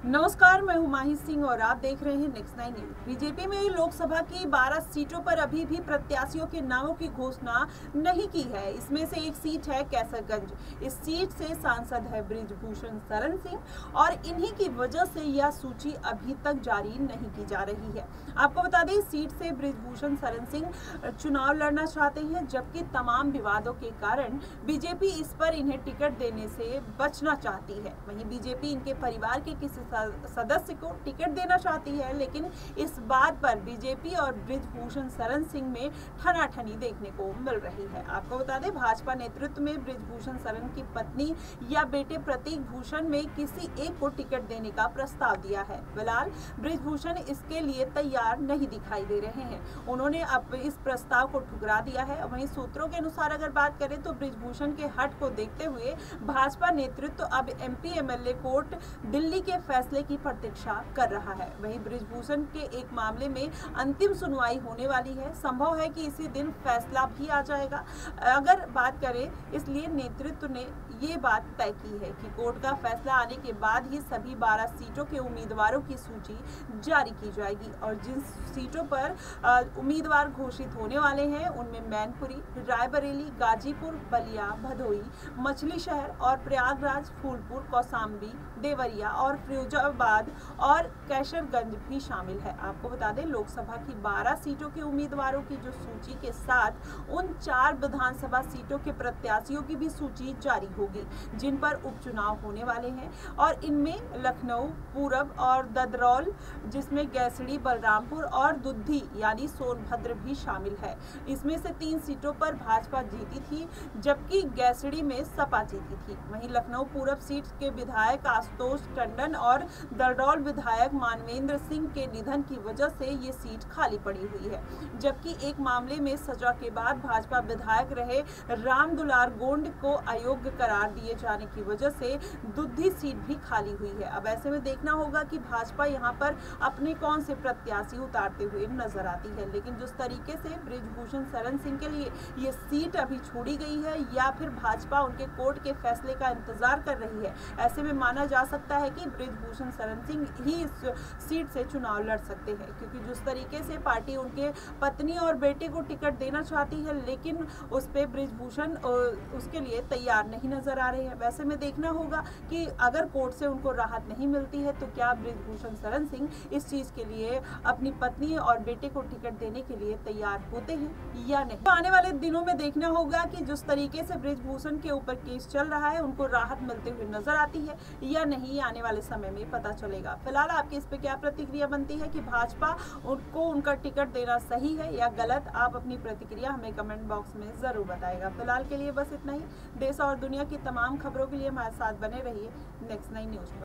नमस्कार, मैं हूं माही सिंह और आप देख रहे हैं नेक्स्ट 9 न्यूज। बीजेपी में लोकसभा की 12 सीटों पर अभी भी प्रत्याशियों के नामों की घोषणा नहीं की है। इसमें से एक सीट है कैसरगंज। इस सीट से सांसद है बृजभूषण शरण सिंह और इन्हीं की वजह से यह सूची अभी तक जारी नहीं की जा रही है। आपको बता दें, इस सीट से बृजभूषण शरण सिंह चुनाव लड़ना चाहते हैं, जबकि तमाम विवादों के कारण बीजेपी इस पर इन्हें टिकट देने से बचना चाहती है। वहीं बीजेपी इनके परिवार के किसी सदस्य को टिकट देना चाहती है, लेकिन इस बात पर बीजेपी और बृजभूषण शरण सिंह में ठनाठनी देखने को मिल रही है। आपको बता दें, भाजपा नेतृत्व में बृजभूषण शरण की पत्नी या बेटे प्रतीक भूषण में किसी एक को टिकट देने का प्रस्ताव दिया है। फिलहाल बृजभूषण इसके लिए तैयार नहीं दिखाई दे रहे हैं। उन्होंने अब इस प्रस्ताव को ठुकरा दिया है। वहीं सूत्रों के अनुसार अगर बात करें तो बृजभूषण के हट को देखते हुए भाजपा नेतृत्व अब एमपी एमएलए कोर्ट दिल्ली के फैसले की प्रतीक्षा कर रहा है। वहीं बृजभूषण के एक मामले में अंतिम सुनवाई होने वाली है। संभव है कि इसी दिन फैसला भी आ जाएगा। अगर बात करें, इसलिए नेतृत्व ने ये बात तय की है कि कोर्ट का फैसला आने के बाद ही सभी 12 सीटों के उम्मीदवारों की सूची जारी की जाएगी और जिन सीटों पर उम्मीदवार घोषित होने वाले हैं उनमें मैनपुरी, रायबरेली, गाजीपुर, बलिया, भदोई, मछली शहर और प्रयागराज, फूलपुर, कौशाम्बी, देवरिया और फिरोजाबाद और कैसरगंज भी शामिल है। आपको बता दें, लोकसभा की 12 सीटों के उम्मीदवारों की जो सूची के साथ उन 4 विधानसभा सीटों के प्रत्याशियों की भी सूची जारी होगी, जिन पर उपचुनाव होने वाले हैं और इनमें लखनऊ, पूरब और ददरौल, जिसमें गैसड़ी, बलरामपुर और दुद्धी यानी सोनभद्र भी शामिल है। इसमें से 3 सीटों पर भाजपा जीती थी, जबकि गैसड़ी में सपा जीती थी। वहीं लखनऊ पूरब सीट के विधायक आशुतोष टंडन और ददरौल विधायक मानवेंद्र सिंह के निधन की वजह से ये सीट खाली पड़ी हुई है, जबकि एक मामले में सजा के बाद भाजपा विधायक रहे राम दुलार गोंड को अयोग्य करार दिए जाने की वजह से दुद्धी सीट भी खाली हुई है। अब ऐसे में देखना होगा कि भाजपा यहाँ पर अपने कौन से प्रत्याशी उतारते हुए नजर आती है। लेकिन जिस तरीके से बृजभूषण शरण सिंह के लिए ये सीट अभी छोड़ी गई है या फिर भाजपा उनके कोर्ट के फैसले का इंतजार कर रही है, ऐसे में माना जा सकता है कि बृजभूषण शरण सिंह ही इस सीट से चुनाव लड़ सकते हैं, क्योंकि जिस तरीके से पार्टी उनके पत्नी और बेटे को टिकट देना चाहती है, लेकिन उस पे बृजभूषण उसके लिए तैयार नहीं नजर आ रहे हैं। वैसे में देखना होगा कि अगर कोर्ट से उनको राहत नहीं मिलती है तो क्या बृजभूषण शरण सिंह इस चीज के लिए अपनी पत्नी और बेटे को टिकट देने के लिए तैयार होते हैं या नहीं। तो आने वाले दिनों में देखना होगा कि जिस तरीके से बृजभूषण के ऊपर केस चल रहा है, उनको राहत मिलते हुए नजर आती है या नहीं, आने वाले समय में पता चलेगा। फिलहाल आपकी इस पे क्या प्रतिक्रिया बनती है कि भाजपा उनको उनका टिकट देना सही है या गलत? आप अपनी प्रतिक्रिया हमें कमेंट बॉक्स में जरूर बताएगा। फिलहाल के लिए बस इतना ही। देश और दुनिया की तमाम खबरों के लिए हमारे साथ बने रहिए नेक्स्ट 9 न्यूज पर।